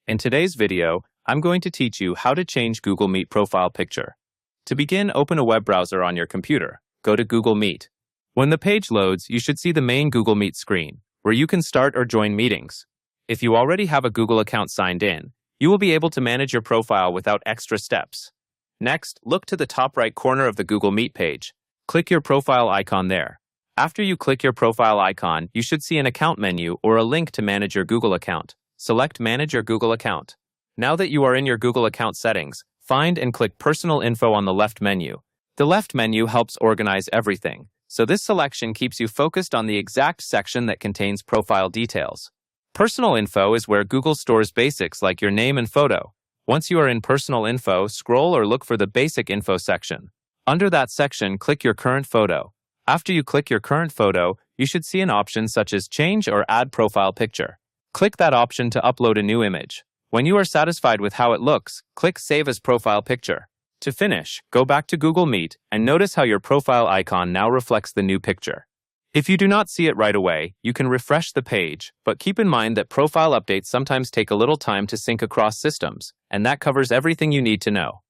In today's video, I'm going to teach you how to change Google Meet profile picture. To begin, open a web browser on your computer. Go to Google Meet. When the page loads, you should see the main Google Meet screen, where you can start or join meetings. If you already have a Google account signed in, you will be able to manage your profile without extra steps. Next, look to the top right corner of the Google Meet page. Click your profile icon there. After you click your profile icon, you should see an account menu or a link to manage your Google account. Select Manage your Google account. Now that you are in your Google account settings, find and click Personal Info on the left menu. The left menu helps organize everything, so this selection keeps you focused on the exact section that contains profile details. Personal Info is where Google stores basics like your name and photo. Once you are in Personal Info, scroll or look for the Basic Info section. Under that section, click your current photo. After you click your current photo, you should see an option such as Change or Add Profile Picture. Click that option to upload a new image. When you are satisfied with how it looks, click Save as Profile Picture. To finish, go back to Google Meet and notice how your profile icon now reflects the new picture. If you do not see it right away, you can refresh the page, but keep in mind that profile updates sometimes take a little time to sync across systems, and that covers everything you need to know.